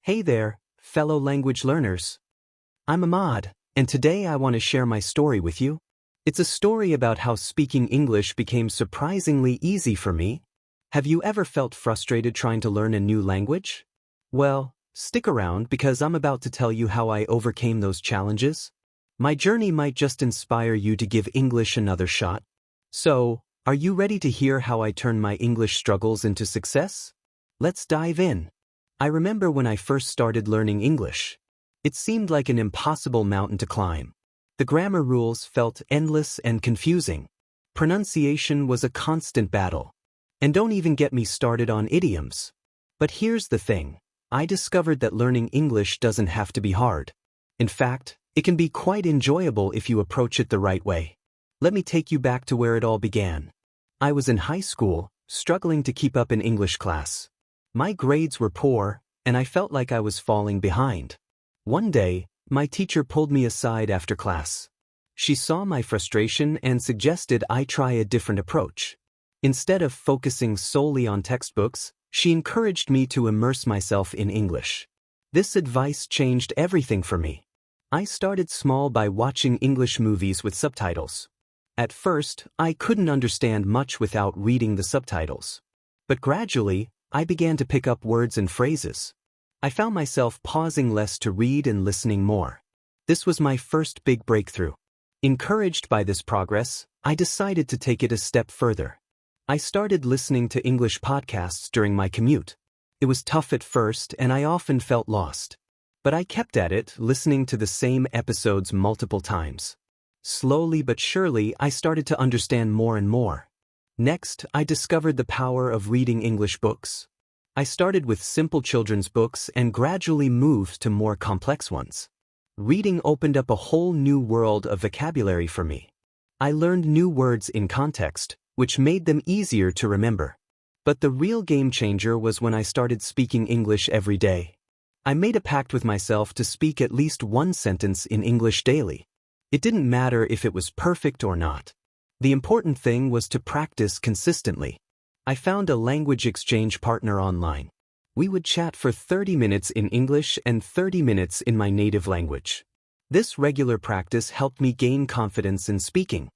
Hey there, fellow language learners. I'm Ahmad, and today I want to share my story with you. It's a story about how speaking English became surprisingly easy for me. Have you ever felt frustrated trying to learn a new language? Well, stick around because I'm about to tell you how I overcame those challenges. My journey might just inspire you to give English another shot. So, are you ready to hear how I turned my English struggles into success? Let's dive in. I remember when I first started learning English. It seemed like an impossible mountain to climb. The grammar rules felt endless and confusing. Pronunciation was a constant battle. And don't even get me started on idioms. But here's the thing. I discovered that learning English doesn't have to be hard. In fact, it can be quite enjoyable if you approach it the right way. Let me take you back to where it all began. I was in high school, struggling to keep up in English class. My grades were poor, and I felt like I was falling behind. One day, my teacher pulled me aside after class. She saw my frustration and suggested I try a different approach. Instead of focusing solely on textbooks, she encouraged me to immerse myself in English. This advice changed everything for me. I started small by watching English movies with subtitles. At first, I couldn't understand much without reading the subtitles. But gradually, I began to pick up words and phrases. I found myself pausing less to read and listening more. This was my first big breakthrough. Encouraged by this progress, I decided to take it a step further. I started listening to English podcasts during my commute. It was tough at first and I often felt lost. But I kept at it, listening to the same episodes multiple times. Slowly but surely, I started to understand more and more. Next, I discovered the power of reading English books. I started with simple children's books and gradually moved to more complex ones. Reading opened up a whole new world of vocabulary for me. I learned new words in context, which made them easier to remember. But the real game changer was when I started speaking English every day. I made a pact with myself to speak at least one sentence in English daily. It didn't matter if it was perfect or not. The important thing was to practice consistently. I found a language exchange partner online. We would chat for 30 minutes in English and 30 minutes in my native language. This regular practice helped me gain confidence in speaking.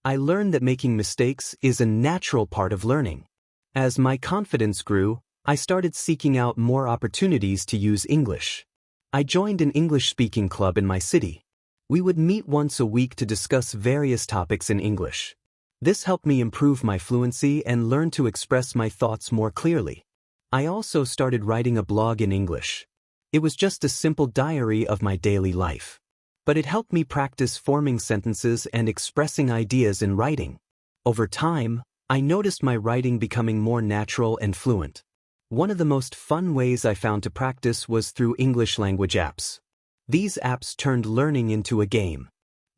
I learned that making mistakes is a natural part of learning. As my confidence grew, I started seeking out more opportunities to use English. I joined an English-speaking club in my city. We would meet once a week to discuss various topics in English. This helped me improve my fluency and learn to express my thoughts more clearly. I also started writing a blog in English. It was just a simple diary of my daily life. But it helped me practice forming sentences and expressing ideas in writing. Over time, I noticed my writing becoming more natural and fluent. One of the most fun ways I found to practice was through English language apps. These apps turned learning into a game.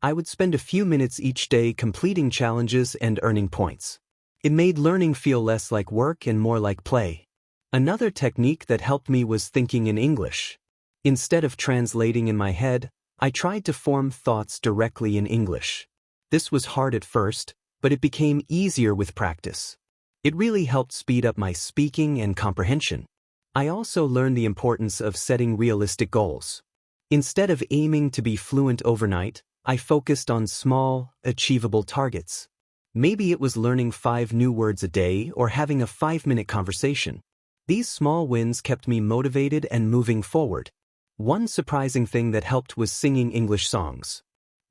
I would spend a few minutes each day completing challenges and earning points. It made learning feel less like work and more like play. Another technique that helped me was thinking in English. Instead of translating in my head, I tried to form thoughts directly in English. This was hard at first, but it became easier with practice. It really helped speed up my speaking and comprehension. I also learned the importance of setting realistic goals. Instead of aiming to be fluent overnight, I focused on small, achievable targets. Maybe it was learning 5 new words a day or having a 5-minute conversation. These small wins kept me motivated and moving forward. One surprising thing that helped was singing English songs.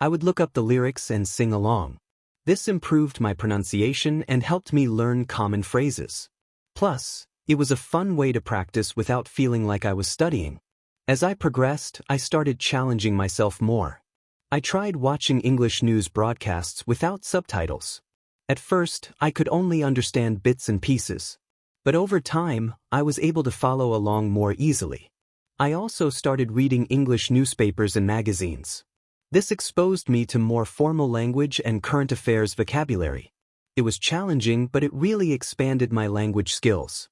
I would look up the lyrics and sing along. This improved my pronunciation and helped me learn common phrases. Plus, it was a fun way to practice without feeling like I was studying. As I progressed, I started challenging myself more. I tried watching English news broadcasts without subtitles. At first, I could only understand bits and pieces. But over time, I was able to follow along more easily. I also started reading English newspapers and magazines. This exposed me to more formal language and current affairs vocabulary. It was challenging, but it really expanded my language skills.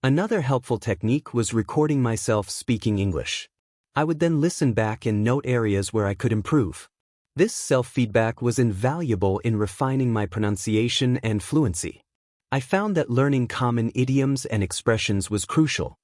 Another helpful technique was recording myself speaking English. I would then listen back and note areas where I could improve. This self-feedback was invaluable in refining my pronunciation and fluency. I found that learning common idioms and expressions was crucial.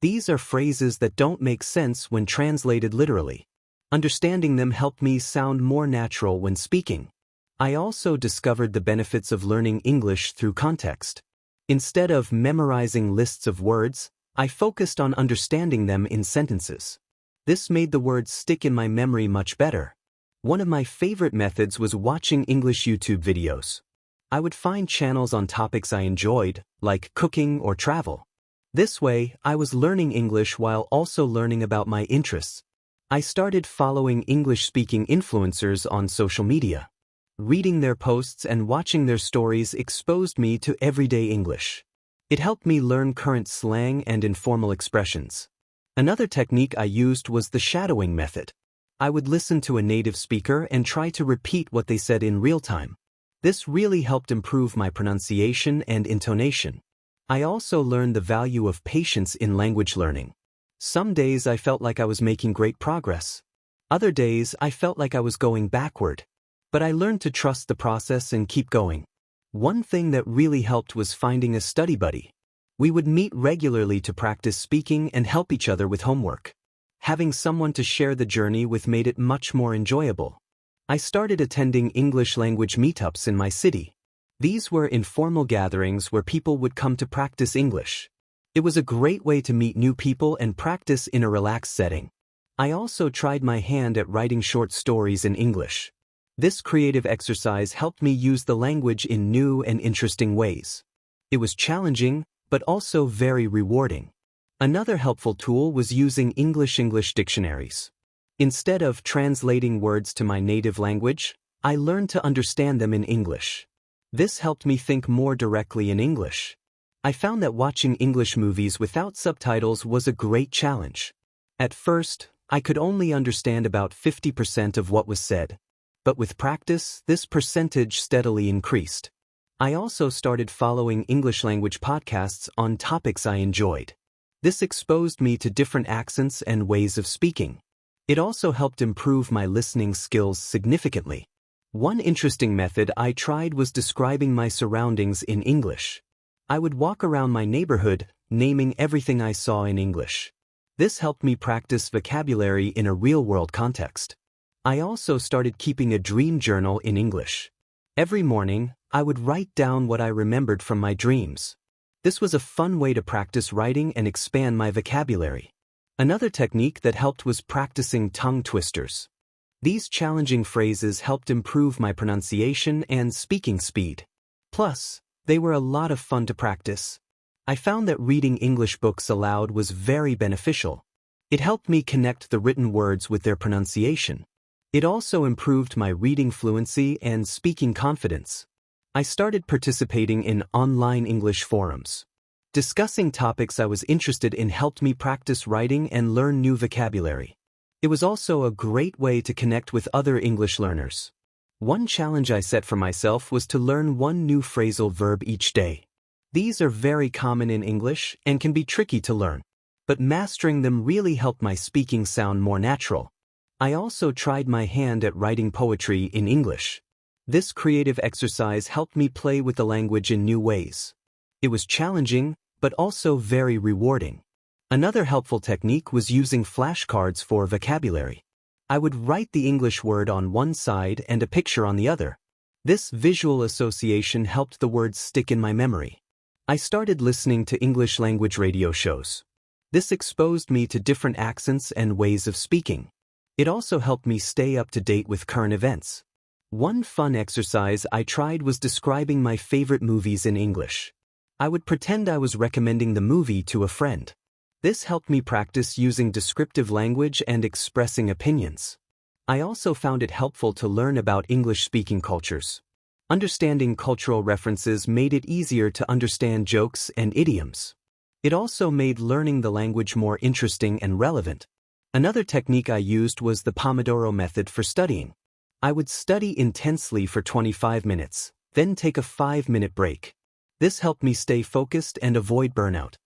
These are phrases that don't make sense when translated literally. Understanding them helped me sound more natural when speaking. I also discovered the benefits of learning English through context. Instead of memorizing lists of words, I focused on understanding them in sentences. This made the words stick in my memory much better. One of my favorite methods was watching English YouTube videos. I would find channels on topics I enjoyed, like cooking or travel. This way, I was learning English while also learning about my interests. I started following English-speaking influencers on social media. Reading their posts and watching their stories exposed me to everyday English. It helped me learn current slang and informal expressions. Another technique I used was the shadowing method. I would listen to a native speaker and try to repeat what they said in real time. This really helped improve my pronunciation and intonation. I also learned the value of patience in language learning. Some days I felt like I was making great progress. Other days I felt like I was going backward. But I learned to trust the process and keep going. One thing that really helped was finding a study buddy. We would meet regularly to practice speaking and help each other with homework. Having someone to share the journey with made it much more enjoyable. I started attending English language meetups in my city. These were informal gatherings where people would come to practice English. It was a great way to meet new people and practice in a relaxed setting. I also tried my hand at writing short stories in English. This creative exercise helped me use the language in new and interesting ways. It was challenging, but also very rewarding. Another helpful tool was using English dictionaries. Instead of translating words to my native language, I learned to understand them in English. This helped me think more directly in English. I found that watching English movies without subtitles was a great challenge. At first, I could only understand about 50% of what was said. But with practice, this percentage steadily increased. I also started following English language podcasts on topics I enjoyed. This exposed me to different accents and ways of speaking. It also helped improve my listening skills significantly. One interesting method I tried was describing my surroundings in English. I would walk around my neighborhood, naming everything I saw in English. This helped me practice vocabulary in a real-world context. I also started keeping a dream journal in English. Every morning, I would write down what I remembered from my dreams. This was a fun way to practice writing and expand my vocabulary. Another technique that helped was practicing tongue twisters. These challenging phrases helped improve my pronunciation and speaking speed. Plus, they were a lot of fun to practice. I found that reading English books aloud was very beneficial. It helped me connect the written words with their pronunciation. It also improved my reading fluency and speaking confidence. I started participating in online English forums. Discussing topics I was interested in helped me practice writing and learn new vocabulary. It was also a great way to connect with other English learners. One challenge I set for myself was to learn one new phrasal verb each day. These are very common in English and can be tricky to learn, but mastering them really helped my speaking sound more natural. I also tried my hand at writing poetry in English. This creative exercise helped me play with the language in new ways. It was challenging, but also very rewarding. Another helpful technique was using flashcards for vocabulary. I would write the English word on one side and a picture on the other. This visual association helped the words stick in my memory. I started listening to English language radio shows. This exposed me to different accents and ways of speaking. It also helped me stay up to date with current events. One fun exercise I tried was describing my favorite movies in English. I would pretend I was recommending the movie to a friend. This helped me practice using descriptive language and expressing opinions. I also found it helpful to learn about English-speaking cultures. Understanding cultural references made it easier to understand jokes and idioms. It also made learning the language more interesting and relevant. Another technique I used was the Pomodoro method for studying. I would study intensely for 25 minutes, then take a 5-minute break. This helped me stay focused and avoid burnout.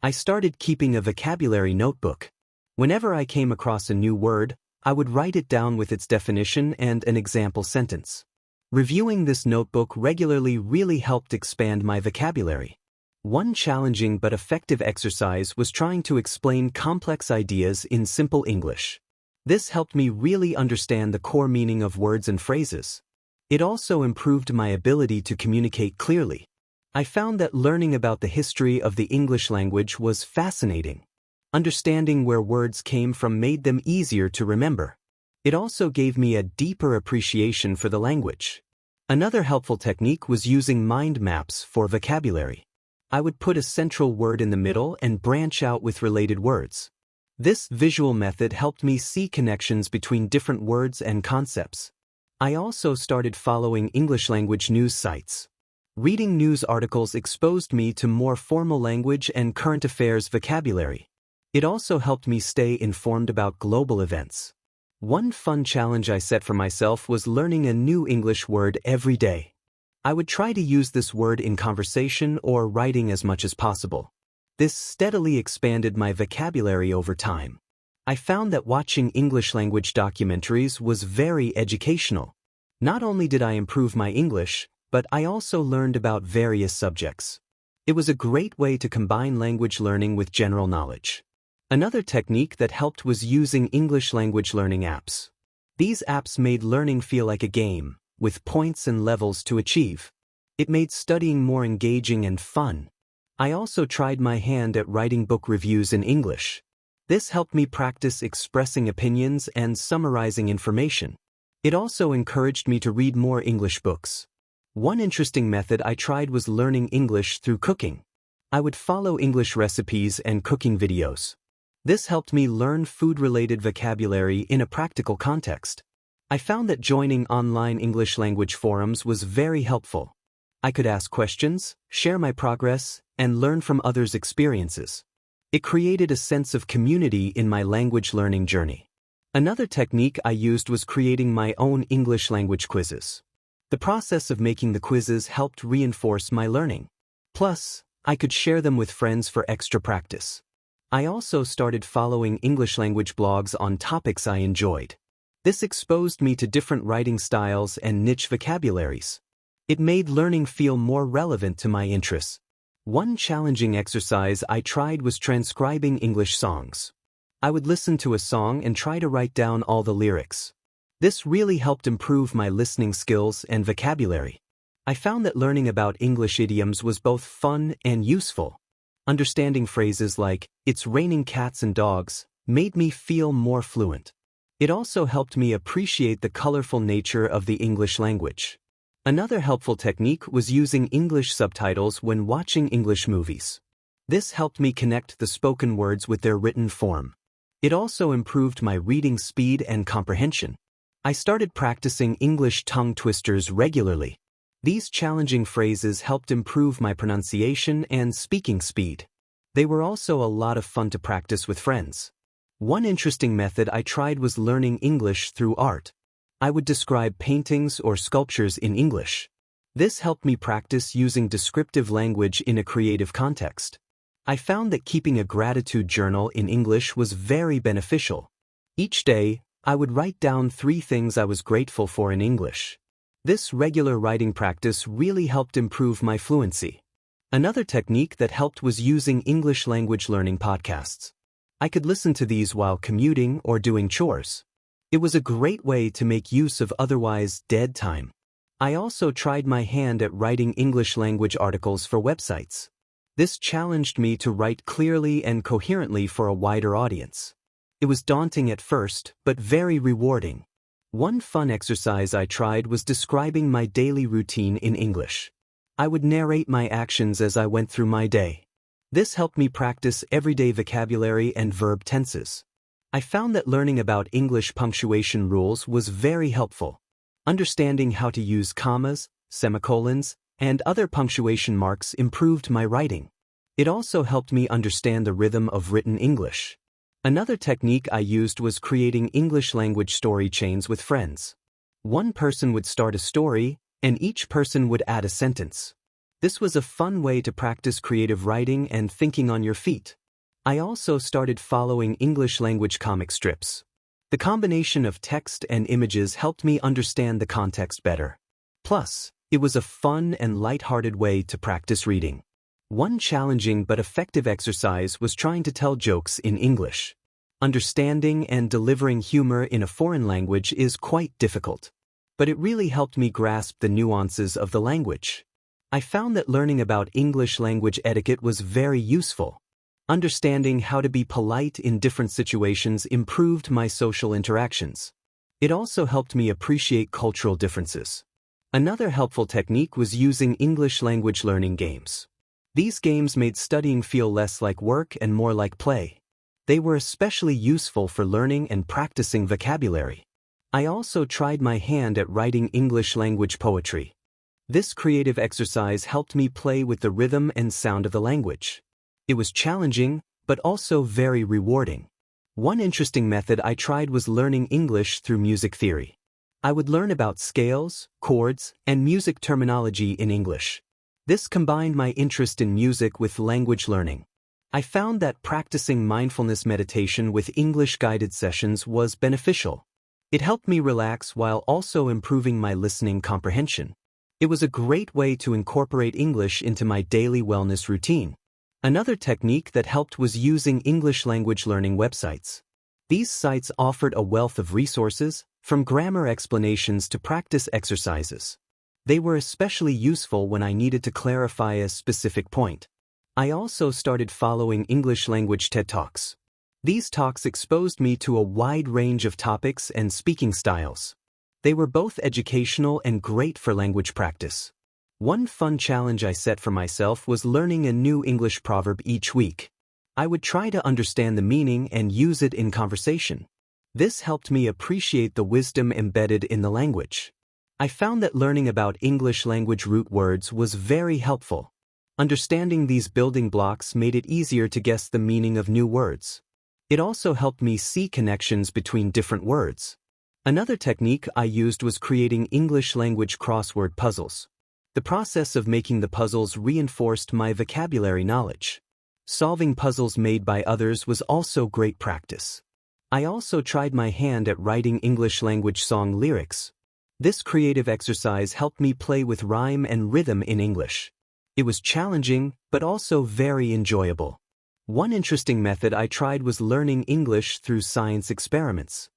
I started keeping a vocabulary notebook. Whenever I came across a new word, I would write it down with its definition and an example sentence. Reviewing this notebook regularly really helped expand my vocabulary. One challenging but effective exercise was trying to explain complex ideas in simple English. This helped me really understand the core meaning of words and phrases. It also improved my ability to communicate clearly. I found that learning about the history of the English language was fascinating. Understanding where words came from made them easier to remember. It also gave me a deeper appreciation for the language. Another helpful technique was using mind maps for vocabulary. I would put a central word in the middle and branch out with related words. This visual method helped me see connections between different words and concepts. I also started following English language news sites. Reading news articles exposed me to more formal language and current affairs vocabulary. It also helped me stay informed about global events. One fun challenge I set for myself was learning a new English word every day. I would try to use this word in conversation or writing as much as possible. This steadily expanded my vocabulary over time. I found that watching English language documentaries was very educational. Not only did I improve my English, but I also learned about various subjects. It was a great way to combine language learning with general knowledge. Another technique that helped was using English language learning apps. These apps made learning feel like a game, with points and levels to achieve. It made studying more engaging and fun. I also tried my hand at writing book reviews in English. This helped me practice expressing opinions and summarizing information. It also encouraged me to read more English books. One interesting method I tried was learning English through cooking. I would follow English recipes and cooking videos. This helped me learn food-related vocabulary in a practical context. I found that joining online English language forums was very helpful. I could ask questions, share my progress, and learn from others' experiences. It created a sense of community in my language learning journey. Another technique I used was creating my own English language quizzes. The process of making the quizzes helped reinforce my learning. Plus, I could share them with friends for extra practice. I also started following English language blogs on topics I enjoyed. This exposed me to different writing styles and niche vocabularies. It made learning feel more relevant to my interests. One challenging exercise I tried was transcribing English songs. I would listen to a song and try to write down all the lyrics. This really helped improve my listening skills and vocabulary. I found that learning about English idioms was both fun and useful. Understanding phrases like, "It's raining cats and dogs," made me feel more fluent. It also helped me appreciate the colorful nature of the English language. Another helpful technique was using English subtitles when watching English movies. This helped me connect the spoken words with their written form. It also improved my reading speed and comprehension. I started practicing English tongue twisters regularly. These challenging phrases helped improve my pronunciation and speaking speed. They were also a lot of fun to practice with friends. One interesting method I tried was learning English through art. I would describe paintings or sculptures in English. This helped me practice using descriptive language in a creative context. I found that keeping a gratitude journal in English was very beneficial. Each day, I would write down 3 things I was grateful for in English. This regular writing practice really helped improve my fluency. Another technique that helped was using English language learning podcasts. I could listen to these while commuting or doing chores. It was a great way to make use of otherwise dead time. I also tried my hand at writing English language articles for websites. This challenged me to write clearly and coherently for a wider audience. It was daunting at first, but very rewarding. One fun exercise I tried was describing my daily routine in English. I would narrate my actions as I went through my day. This helped me practice everyday vocabulary and verb tenses. I found that learning about English punctuation rules was very helpful. Understanding how to use commas, semicolons, and other punctuation marks improved my writing. It also helped me understand the rhythm of written English. Another technique I used was creating English language story chains with friends. One person would start a story, and each person would add a sentence. This was a fun way to practice creative writing and thinking on your feet. I also started following English language comic strips. The combination of text and images helped me understand the context better. Plus, it was a fun and light-hearted way to practice reading. One challenging but effective exercise was trying to tell jokes in English. Understanding and delivering humor in a foreign language is quite difficult. But it really helped me grasp the nuances of the language. I found that learning about English language etiquette was very useful. Understanding how to be polite in different situations improved my social interactions. It also helped me appreciate cultural differences. Another helpful technique was using English language learning games. These games made studying feel less like work and more like play. They were especially useful for learning and practicing vocabulary. I also tried my hand at writing English language poetry. This creative exercise helped me play with the rhythm and sound of the language. It was challenging, but also very rewarding. One interesting method I tried was learning English through music theory. I would learn about scales, chords, and music terminology in English. This combined my interest in music with language learning. I found that practicing mindfulness meditation with English guided sessions was beneficial. It helped me relax while also improving my listening comprehension. It was a great way to incorporate English into my daily wellness routine. Another technique that helped was using English language learning websites. These sites offered a wealth of resources, from grammar explanations to practice exercises. They were especially useful when I needed to clarify a specific point. I also started following English language TED Talks. These talks exposed me to a wide range of topics and speaking styles. They were both educational and great for language practice. One fun challenge I set for myself was learning a new English proverb each week. I would try to understand the meaning and use it in conversation. This helped me appreciate the wisdom embedded in the language. I found that learning about English language root words was very helpful. Understanding these building blocks made it easier to guess the meaning of new words. It also helped me see connections between different words. Another technique I used was creating English language crossword puzzles. The process of making the puzzles reinforced my vocabulary knowledge. Solving puzzles made by others was also great practice. I also tried my hand at writing English language song lyrics. This creative exercise helped me play with rhyme and rhythm in English. It was challenging, but also very enjoyable. One interesting method I tried was learning English through science experiments.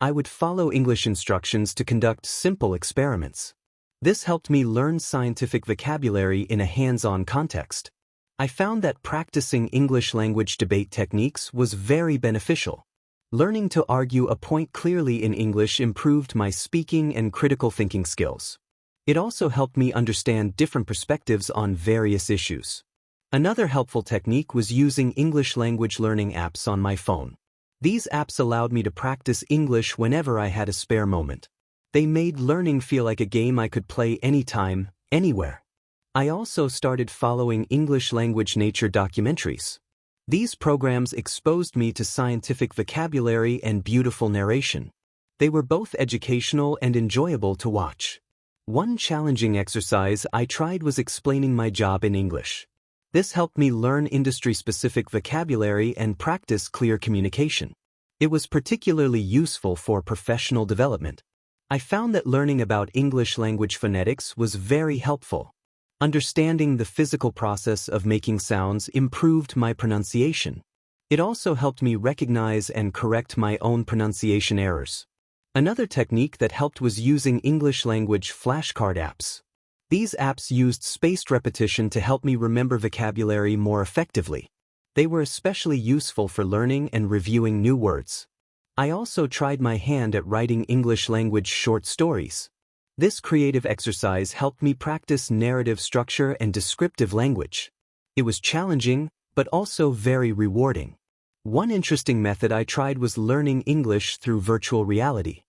I would follow English instructions to conduct simple experiments. This helped me learn scientific vocabulary in a hands-on context. I found that practicing English language debate techniques was very beneficial. Learning to argue a point clearly in English improved my speaking and critical thinking skills. It also helped me understand different perspectives on various issues. Another helpful technique was using English language learning apps on my phone. These apps allowed me to practice English whenever I had a spare moment. They made learning feel like a game I could play anytime, anywhere. I also started following English language nature documentaries. These programs exposed me to scientific vocabulary and beautiful narration. They were both educational and enjoyable to watch. One challenging exercise I tried was explaining my job in English. This helped me learn industry-specific vocabulary and practice clear communication. It was particularly useful for professional development. I found that learning about English language phonetics was very helpful. Understanding the physical process of making sounds improved my pronunciation. It also helped me recognize and correct my own pronunciation errors. Another technique that helped was using English language flashcard apps. These apps used spaced repetition to help me remember vocabulary more effectively. They were especially useful for learning and reviewing new words. I also tried my hand at writing English language short stories. This creative exercise helped me practice narrative structure and descriptive language. It was challenging, but also very rewarding. One interesting method I tried was learning English through virtual reality.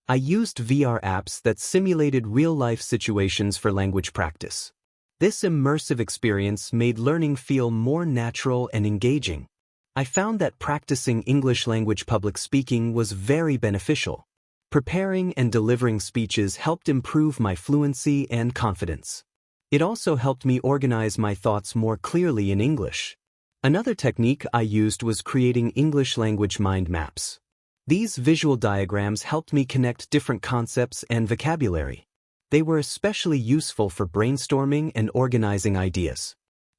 I used VR apps that simulated real-life situations for language practice. This immersive experience made learning feel more natural and engaging. I found that practicing English language public speaking was very beneficial. Preparing and delivering speeches helped improve my fluency and confidence. It also helped me organize my thoughts more clearly in English. Another technique I used was creating English language mind maps. These visual diagrams helped me connect different concepts and vocabulary. They were especially useful for brainstorming and organizing ideas.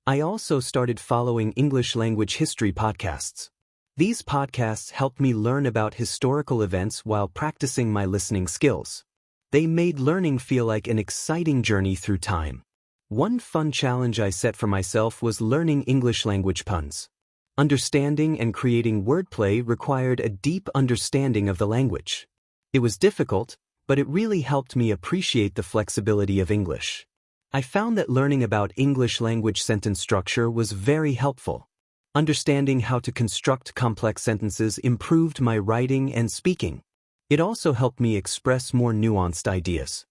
I also started following English language history podcasts. These podcasts helped me learn about historical events while practicing my listening skills. They made learning feel like an exciting journey through time. One fun challenge I set for myself was learning English language puns. Understanding and creating wordplay required a deep understanding of the language. It was difficult, but it really helped me appreciate the flexibility of English. I found that learning about English language sentence structure was very helpful. Understanding how to construct complex sentences improved my writing and speaking. It also helped me express more nuanced ideas.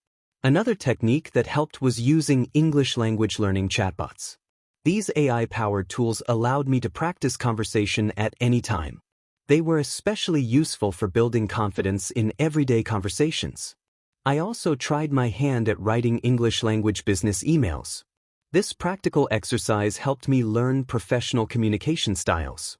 Another technique that helped was using English language learning chatbots. These AI-powered tools allowed me to practice conversation at any time. They were especially useful for building confidence in everyday conversations. I also tried my hand at writing English language business emails. This practical exercise helped me learn professional communication styles.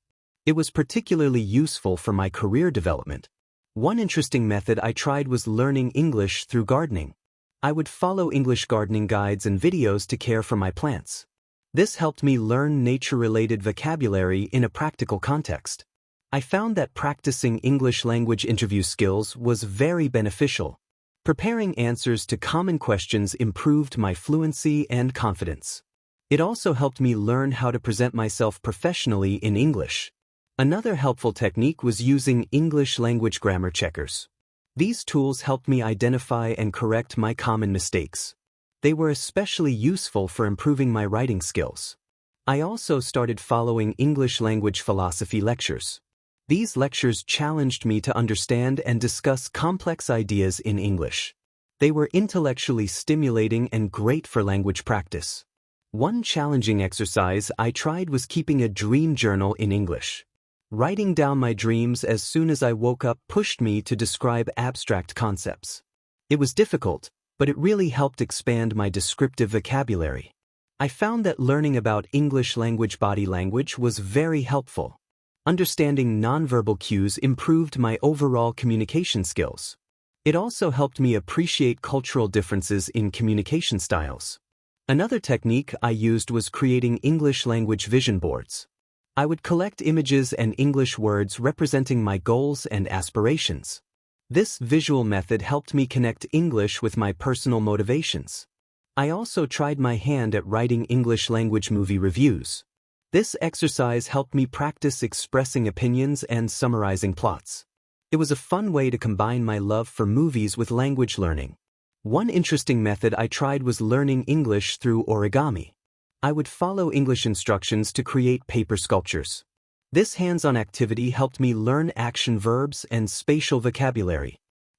It was particularly useful for my career development. One interesting method I tried was learning English through gardening. I would follow English gardening guides and videos to care for my plants. This helped me learn nature-related vocabulary in a practical context. I found that practicing English language interview skills was very beneficial. Preparing answers to common questions improved my fluency and confidence. It also helped me learn how to present myself professionally in English. Another helpful technique was using English language grammar checkers. These tools helped me identify and correct my common mistakes. They were especially useful for improving my writing skills. I also started following English language philosophy lectures. These lectures challenged me to understand and discuss complex ideas in English. They were intellectually stimulating and great for language practice. One challenging exercise I tried was keeping a dream journal in English. Writing down my dreams as soon as I woke up pushed me to describe abstract concepts. It was difficult, but it really helped expand my descriptive vocabulary. I found that learning about English language body language was very helpful. Understanding nonverbal cues improved my overall communication skills. It also helped me appreciate cultural differences in communication styles. Another technique I used was creating English language vision boards. I would collect images and English words representing my goals and aspirations. This visual method helped me connect English with my personal motivations. I also tried my hand at writing English language movie reviews. This exercise helped me practice expressing opinions and summarizing plots. It was a fun way to combine my love for movies with language learning. One interesting method I tried was learning English through origami. I would follow English instructions to create paper sculptures. This hands-on activity helped me learn action verbs and spatial vocabulary.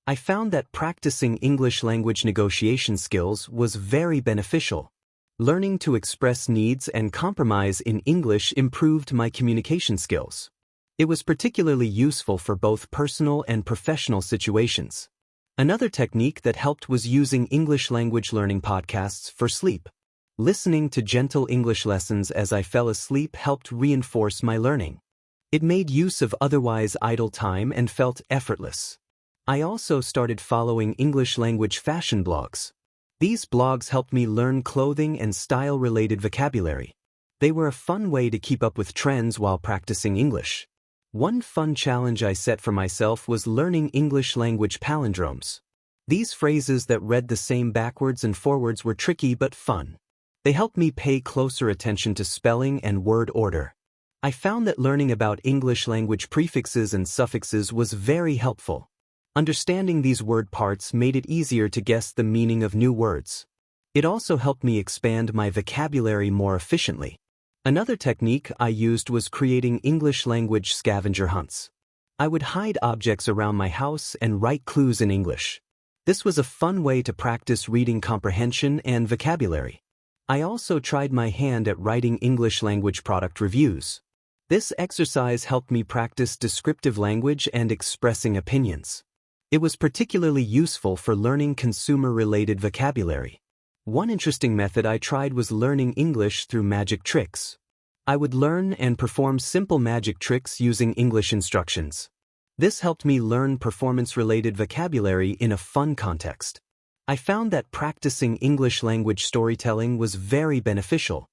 I found that practicing English language negotiation skills was very beneficial. Learning to express needs and compromise in English improved my communication skills. It was particularly useful for both personal and professional situations. Another technique that helped was using English language learning podcasts for sleep. Listening to gentle English lessons as I fell asleep helped reinforce my learning. It made use of otherwise idle time and felt effortless. I also started following English language fashion blogs. These blogs helped me learn clothing and style-related vocabulary. They were a fun way to keep up with trends while practicing English. One fun challenge I set for myself was learning English language palindromes. These phrases that read the same backwards and forwards were tricky but fun. They helped me pay closer attention to spelling and word order. I found that learning about English language prefixes and suffixes was very helpful. Understanding these word parts made it easier to guess the meaning of new words. It also helped me expand my vocabulary more efficiently. Another technique I used was creating English language scavenger hunts. I would hide objects around my house and write clues in English. This was a fun way to practice reading comprehension and vocabulary. I also tried my hand at writing English language product reviews. This exercise helped me practice descriptive language and expressing opinions. It was particularly useful for learning consumer-related vocabulary. One interesting method I tried was learning English through magic tricks. I would learn and perform simple magic tricks using English instructions. This helped me learn performance-related vocabulary in a fun context. I found that practicing English language storytelling was very beneficial.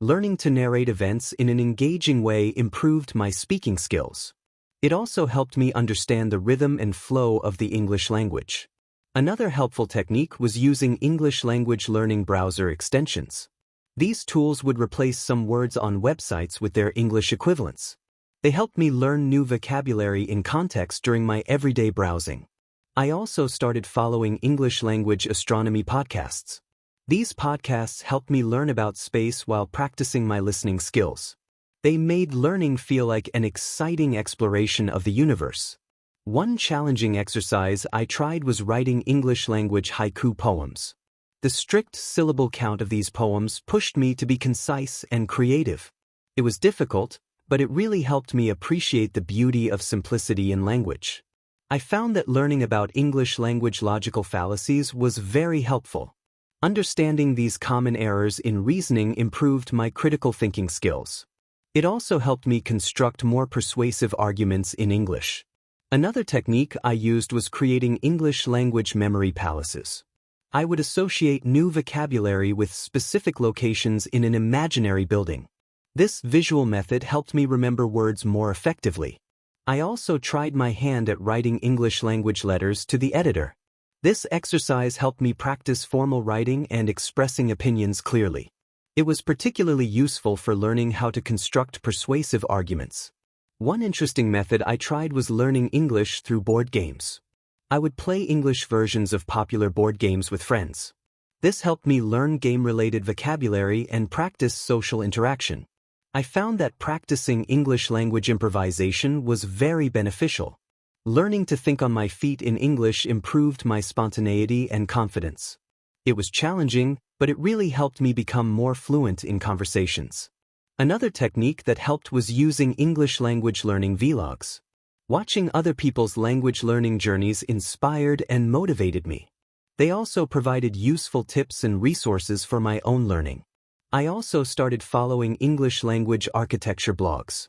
Learning to narrate events in an engaging way improved my speaking skills. It also helped me understand the rhythm and flow of the English language. Another helpful technique was using English language learning browser extensions. These tools would replace some words on websites with their English equivalents. They helped me learn new vocabulary in context during my everyday browsing. I also started following English language astronomy podcasts. These podcasts helped me learn about space while practicing my listening skills. They made learning feel like an exciting exploration of the universe. One challenging exercise I tried was writing English language haiku poems. The strict syllable count of these poems pushed me to be concise and creative. It was difficult, but it really helped me appreciate the beauty of simplicity in language. I found that learning about English language logical fallacies was very helpful. Understanding these common errors in reasoning improved my critical thinking skills. It also helped me construct more persuasive arguments in English. Another technique I used was creating English language memory palaces. I would associate new vocabulary with specific locations in an imaginary building. This visual method helped me remember words more effectively. I also tried my hand at writing English language letters to the editor. This exercise helped me practice formal writing and expressing opinions clearly. It was particularly useful for learning how to construct persuasive arguments. One interesting method I tried was learning English through board games. I would play English versions of popular board games with friends. This helped me learn game-related vocabulary and practice social interaction. I found that practicing English language improvisation was very beneficial. Learning to think on my feet in English improved my spontaneity and confidence. It was challenging, but it really helped me become more fluent in conversations. Another technique that helped was using English language learning vlogs. Watching other people's language learning journeys inspired and motivated me. They also provided useful tips and resources for my own learning. I also started following English language architecture blogs.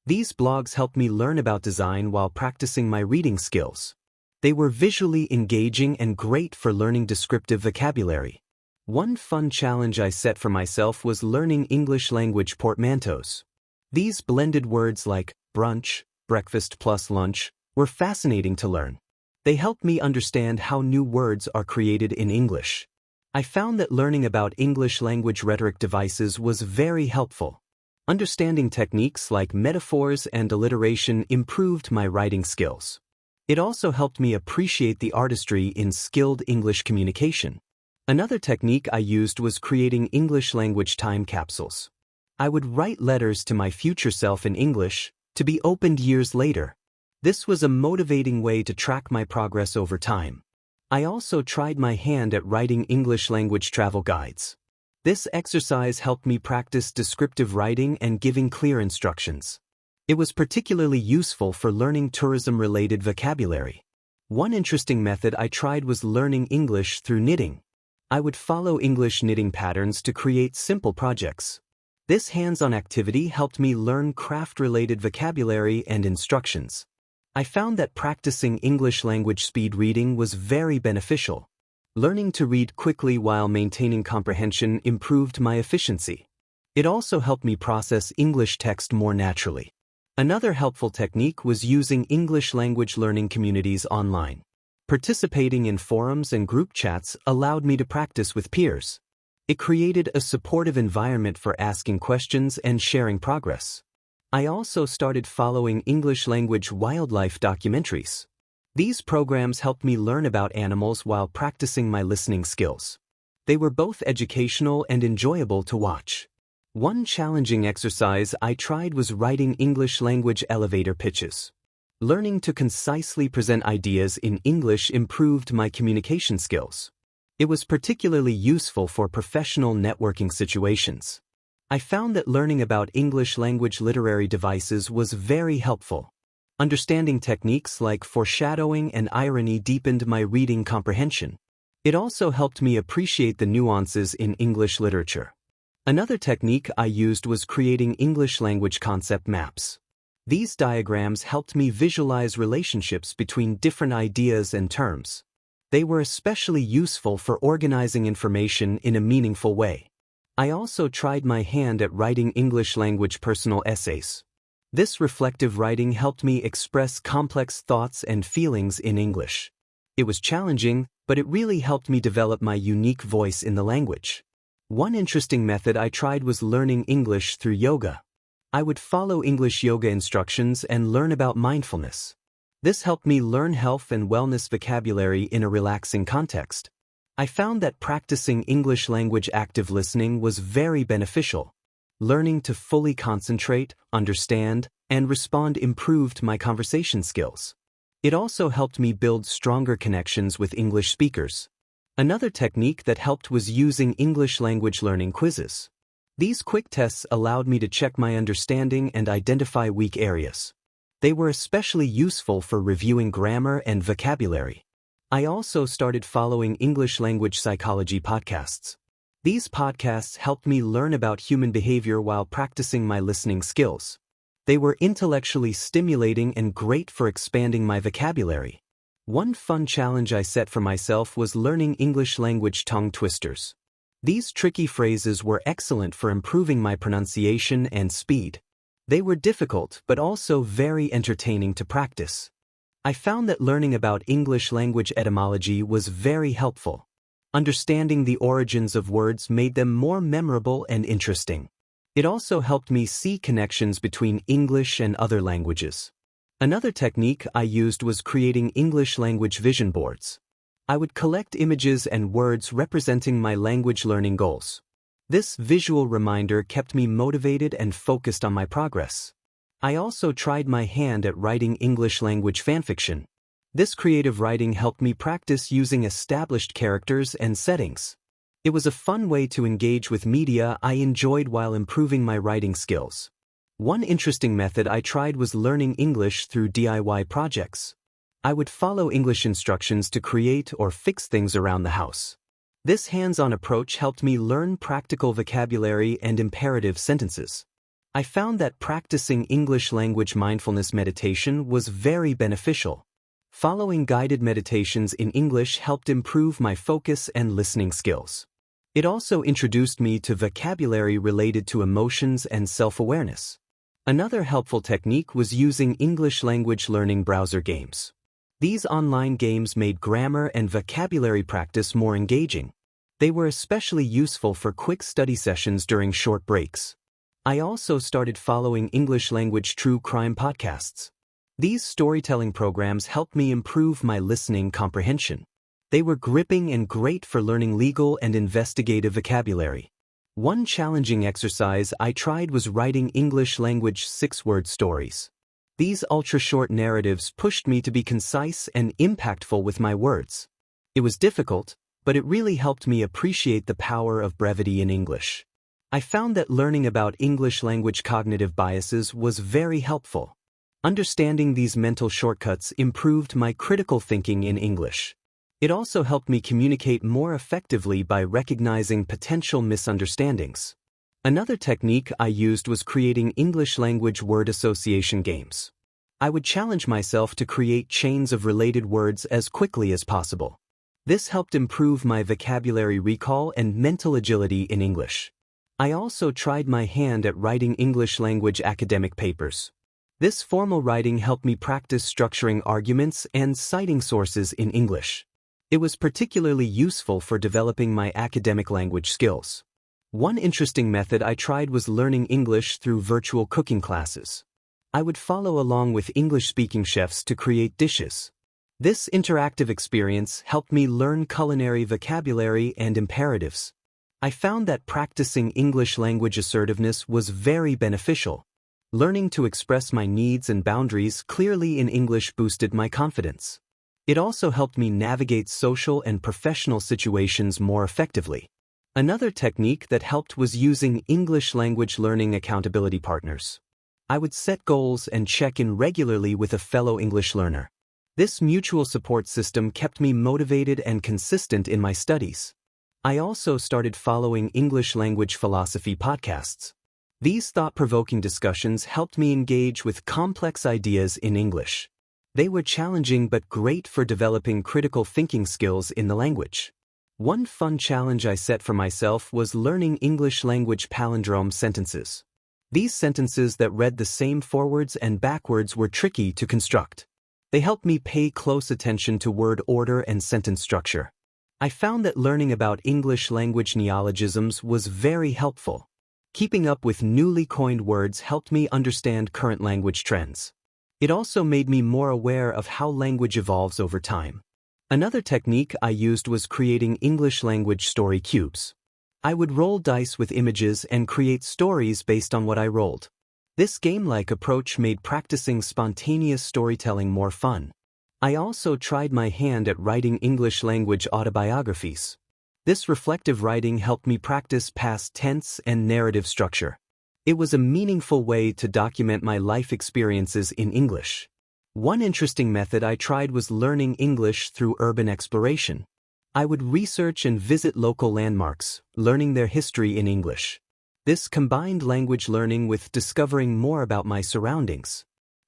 These blogs helped me learn about design while practicing my reading skills. They were visually engaging and great for learning descriptive vocabulary. One fun challenge I set for myself was learning English language portmanteaus. These blended words like brunch, breakfast plus lunch were fascinating to learn. They helped me understand how new words are created in English. I found that learning about English language rhetoric devices was very helpful. Understanding techniques like metaphors and alliteration improved my writing skills. It also helped me appreciate the artistry in skilled English communication. Another technique I used was creating English language time capsules. I would write letters to my future self in English, to be opened years later. This was a motivating way to track my progress over time. I also tried my hand at writing English language travel guides. This exercise helped me practice descriptive writing and giving clear instructions. It was particularly useful for learning tourism-related vocabulary. One interesting method I tried was learning English through knitting. I would follow English knitting patterns to create simple projects. This hands-on activity helped me learn craft-related vocabulary and instructions. I found that practicing English language speed reading was very beneficial. Learning to read quickly while maintaining comprehension improved my efficiency. It also helped me process English text more naturally. Another helpful technique was using English language learning communities online. Participating in forums and group chats allowed me to practice with peers. It created a supportive environment for asking questions and sharing progress. I also started following English language wildlife documentaries. These programs helped me learn about animals while practicing my listening skills. They were both educational and enjoyable to watch. One challenging exercise I tried was writing English language elevator pitches. Learning to concisely present ideas in English improved my communication skills. It was particularly useful for professional networking situations. I found that learning about English language literary devices was very helpful. Understanding techniques like foreshadowing and irony deepened my reading comprehension. It also helped me appreciate the nuances in English literature. Another technique I used was creating English language concept maps. These diagrams helped me visualize relationships between different ideas and terms. They were especially useful for organizing information in a meaningful way. I also tried my hand at writing English language personal essays. This reflective writing helped me express complex thoughts and feelings in English. It was challenging, but it really helped me develop my unique voice in the language. One interesting method I tried was learning English through yoga. I would follow English yoga instructions and learn about mindfulness. This helped me learn health and wellness vocabulary in a relaxing context. I found that practicing English language active listening was very beneficial. Learning to fully concentrate, understand, and respond improved my conversation skills. It also helped me build stronger connections with English speakers. Another technique that helped was using English language learning quizzes. These quick tests allowed me to check my understanding and identify weak areas. They were especially useful for reviewing grammar and vocabulary. I also started following English language psychology podcasts. These podcasts helped me learn about human behavior while practicing my listening skills. They were intellectually stimulating and great for expanding my vocabulary. One fun challenge I set for myself was learning English language tongue twisters. These tricky phrases were excellent for improving my pronunciation and speed. They were difficult but also very entertaining to practice. I found that learning about English language etymology was very helpful. Understanding the origins of words made them more memorable and interesting. It also helped me see connections between English and other languages. Another technique I used was creating English language vision boards. I would collect images and words representing my language learning goals. This visual reminder kept me motivated and focused on my progress. I also tried my hand at writing English language fanfiction. This creative writing helped me practice using established characters and settings. It was a fun way to engage with media I enjoyed while improving my writing skills. One interesting method I tried was learning English through DIY projects. I would follow English instructions to create or fix things around the house. This hands-on approach helped me learn practical vocabulary and imperative sentences. I found that practicing English language mindfulness meditation was very beneficial. Following guided meditations in English helped improve my focus and listening skills. It also introduced me to vocabulary related to emotions and self-awareness. Another helpful technique was using English language learning browser games. These online games made grammar and vocabulary practice more engaging. They were especially useful for quick study sessions during short breaks. I also started following English language true crime podcasts. These storytelling programs helped me improve my listening comprehension. They were gripping and great for learning legal and investigative vocabulary. One challenging exercise I tried was writing English language 6-word stories. These ultra-short narratives pushed me to be concise and impactful with my words. It was difficult, but it really helped me appreciate the power of brevity in English. I found that learning about English language cognitive biases was very helpful. Understanding these mental shortcuts improved my critical thinking in English. It also helped me communicate more effectively by recognizing potential misunderstandings. Another technique I used was creating English language word association games. I would challenge myself to create chains of related words as quickly as possible. This helped improve my vocabulary recall and mental agility in English. I also tried my hand at writing English language academic papers. This formal writing helped me practice structuring arguments and citing sources in English. It was particularly useful for developing my academic language skills. One interesting method I tried was learning English through virtual cooking classes. I would follow along with English-speaking chefs to create dishes. This interactive experience helped me learn culinary vocabulary and imperatives. I found that practicing English language assertiveness was very beneficial. Learning to express my needs and boundaries clearly in English boosted my confidence. It also helped me navigate social and professional situations more effectively. Another technique that helped was using English language learning accountability partners. I would set goals and check in regularly with a fellow English learner. This mutual support system kept me motivated and consistent in my studies. I also started following English language philosophy podcasts. These thought-provoking discussions helped me engage with complex ideas in English. They were challenging but great for developing critical thinking skills in the language. One fun challenge I set for myself was learning English language palindrome sentences. These sentences that read the same forwards and backwards were tricky to construct. They helped me pay close attention to word order and sentence structure. I found that learning about English language neologisms was very helpful. Keeping up with newly coined words helped me understand current language trends. It also made me more aware of how language evolves over time. Another technique I used was creating English language story cubes. I would roll dice with images and create stories based on what I rolled. This game-like approach made practicing spontaneous storytelling more fun. I also tried my hand at writing English language autobiographies. This reflective writing helped me practice past tense and narrative structure. It was a meaningful way to document my life experiences in English. One interesting method I tried was learning English through urban exploration. I would research and visit local landmarks, learning their history in English. This combined language learning with discovering more about my surroundings.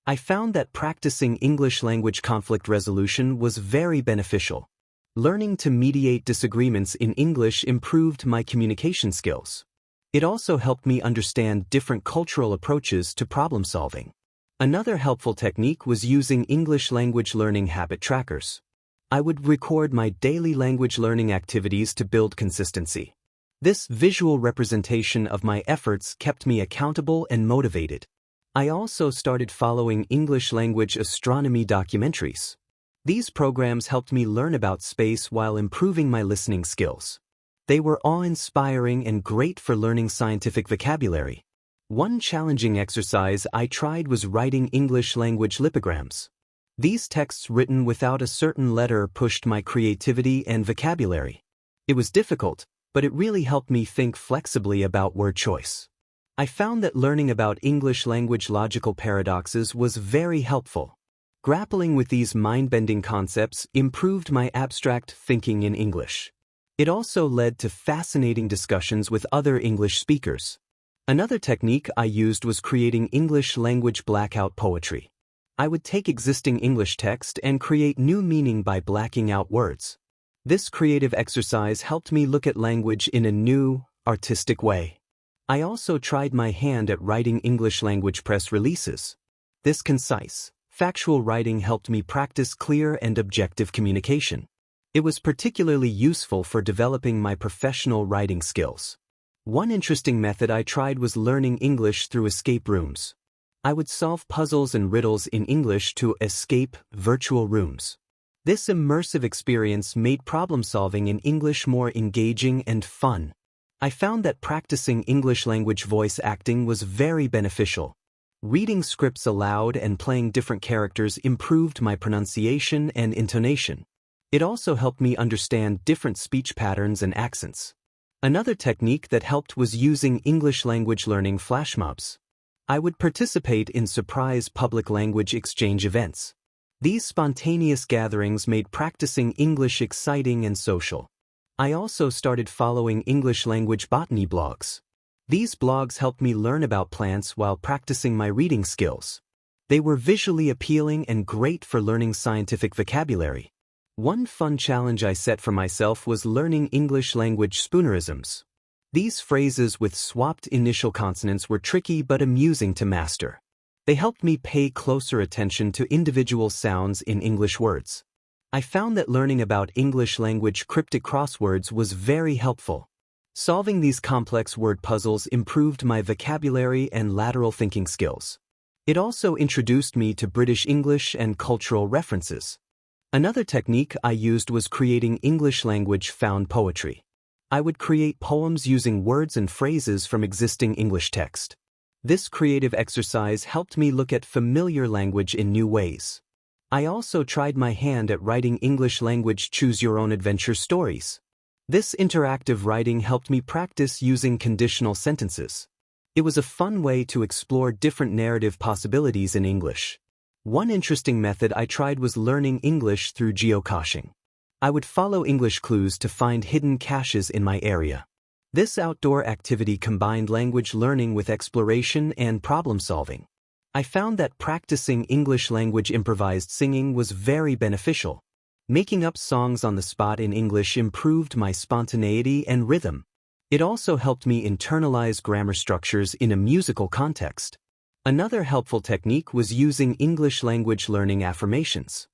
I found that practicing English language conflict resolution was very beneficial. Learning to mediate disagreements in English improved my communication skills. It also helped me understand different cultural approaches to problem solving. Another helpful technique was using English language learning habit trackers. I would record my daily language learning activities to build consistency. This visual representation of my efforts kept me accountable and motivated. I also started following English language astronomy documentaries. These programs helped me learn about space while improving my listening skills. They were awe-inspiring and great for learning scientific vocabulary. One challenging exercise I tried was writing English language lipograms. These texts written without a certain letter pushed my creativity and vocabulary. It was difficult, but it really helped me think flexibly about word choice. I found that learning about English language logical paradoxes was very helpful. Grappling with these mind-bending concepts improved my abstract thinking in English. It also led to fascinating discussions with other English speakers. Another technique I used was creating English language blackout poetry. I would take existing English text and create new meaning by blacking out words. This creative exercise helped me look at language in a new, artistic way. I also tried my hand at writing English language press releases. This concise, factual writing helped me practice clear and objective communication. It was particularly useful for developing my professional writing skills. One interesting method I tried was learning English through escape rooms. I would solve puzzles and riddles in English to escape virtual rooms. This immersive experience made problem-solving in English more engaging and fun. I found that practicing English language voice acting was very beneficial. Reading scripts aloud and playing different characters improved my pronunciation and intonation. It also helped me understand different speech patterns and accents. Another technique that helped was using English language learning flash mobs. I would participate in surprise public language exchange events. These spontaneous gatherings made practicing English exciting and social. I also started following English language botany blogs. These blogs helped me learn about plants while practicing my reading skills. They were visually appealing and great for learning scientific vocabulary. One fun challenge I set for myself was learning English language spoonerisms. These phrases with swapped initial consonants were tricky but amusing to master. They helped me pay closer attention to individual sounds in English words. I found that learning about English language cryptic crosswords was very helpful. Solving these complex word puzzles improved my vocabulary and lateral thinking skills. It also introduced me to British English and cultural references. Another technique I used was creating English language found poetry. I would create poems using words and phrases from existing English text. This creative exercise helped me look at familiar language in new ways. I also tried my hand at writing English language choose-your-own-adventure stories. This interactive writing helped me practice using conditional sentences. It was a fun way to explore different narrative possibilities in English. One interesting method I tried was learning English through geocaching. I would follow English clues to find hidden caches in my area. This outdoor activity combined language learning with exploration and problem solving. I found that practicing English language improvised singing was very beneficial. Making up songs on the spot in English improved my spontaneity and rhythm. It also helped me internalize grammar structures in a musical context. Another helpful technique was using English language learning affirmations.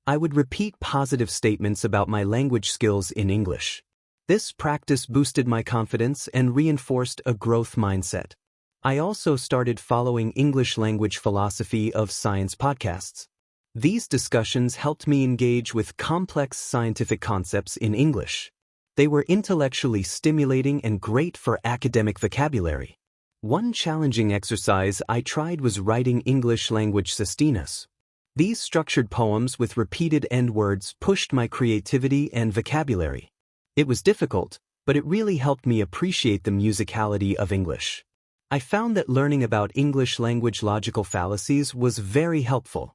I would repeat positive statements about my language skills in English. This practice boosted my confidence and reinforced a growth mindset. I also started following English language philosophy of science podcasts. These discussions helped me engage with complex scientific concepts in English. They were intellectually stimulating and great for academic vocabulary. One challenging exercise I tried was writing English language sestinas. These structured poems with repeated end words pushed my creativity and vocabulary. It was difficult, but it really helped me appreciate the musicality of English. I found that learning about English language logical fallacies was very helpful.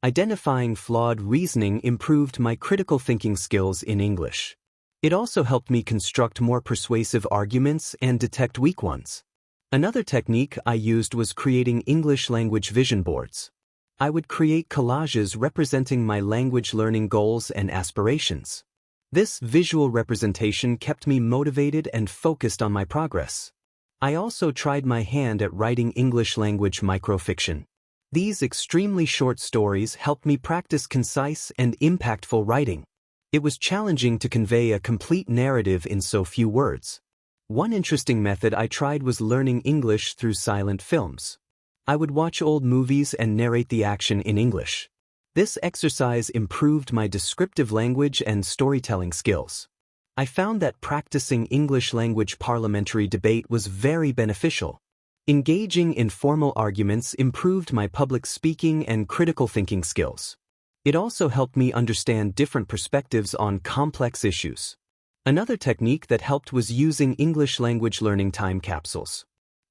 Identifying flawed reasoning improved my critical thinking skills in English. It also helped me construct more persuasive arguments and detect weak ones. Another technique I used was creating English language vision boards. I would create collages representing my language learning goals and aspirations. This visual representation kept me motivated and focused on my progress. I also tried my hand at writing English language microfiction. These extremely short stories helped me practice concise and impactful writing. It was challenging to convey a complete narrative in so few words. One interesting method I tried was learning English through silent films. I would watch old movies and narrate the action in English. This exercise improved my descriptive language and storytelling skills. I found that practicing English language parliamentary debate was very beneficial. Engaging in formal arguments improved my public speaking and critical thinking skills. It also helped me understand different perspectives on complex issues. Another technique that helped was using English language learning time capsules.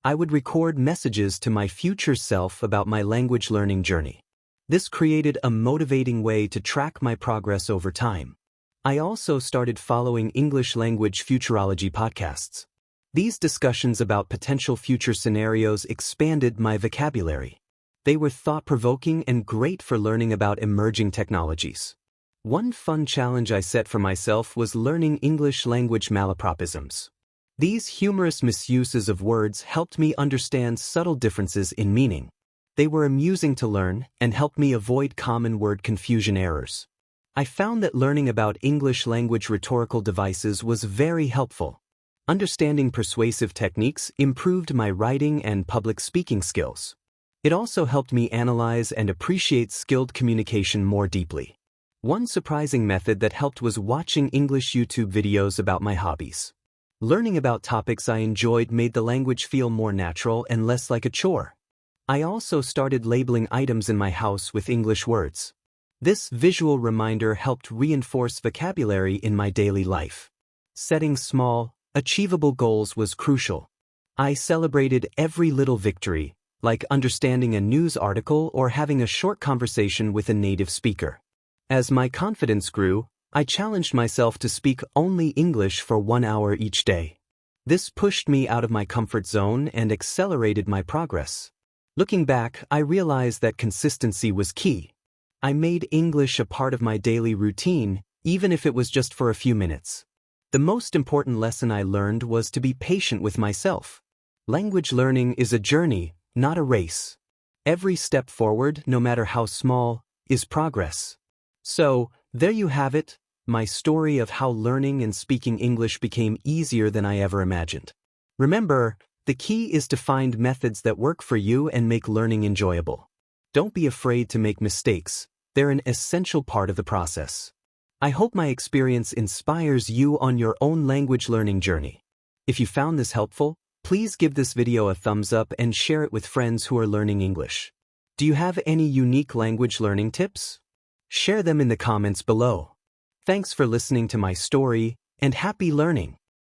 I would record messages to my future self about my language learning journey. This created a motivating way to track my progress over time. I also started following English language futurology podcasts. These discussions about potential future scenarios expanded my vocabulary. They were thought-provoking and great for learning about emerging technologies. One fun challenge I set for myself was learning English language malapropisms. These humorous misuses of words helped me understand subtle differences in meaning. They were amusing to learn and helped me avoid common word confusion errors. I found that learning about English language rhetorical devices was very helpful. Understanding persuasive techniques improved my writing and public speaking skills. It also helped me analyze and appreciate skilled communication more deeply. One surprising method that helped was watching English YouTube videos about my hobbies. Learning about topics I enjoyed made the language feel more natural and less like a chore. I also started labeling items in my house with English words. This visual reminder helped reinforce vocabulary in my daily life. Setting small, achievable goals was crucial. I celebrated every little victory, like understanding a news article or having a short conversation with a native speaker. As my confidence grew, I challenged myself to speak only English for 1 hour each day. This pushed me out of my comfort zone and accelerated my progress. Looking back, I realized that consistency was key. I made English a part of my daily routine, even if it was just for a few minutes. The most important lesson I learned was to be patient with myself. Language learning is a journey, not a race. Every step forward, no matter how small, is progress. So, there you have it, my story of how learning and speaking English became easier than I ever imagined. Remember, the key is to find methods that work for you and make learning enjoyable. Don't be afraid to make mistakes. They're an essential part of the process. I hope my experience inspires you on your own language learning journey. If you found this helpful, please give this video a thumbs up and share it with friends who are learning English. Do you have any unique language learning tips? Share them in the comments below. Thanks for listening to my story, and happy learning!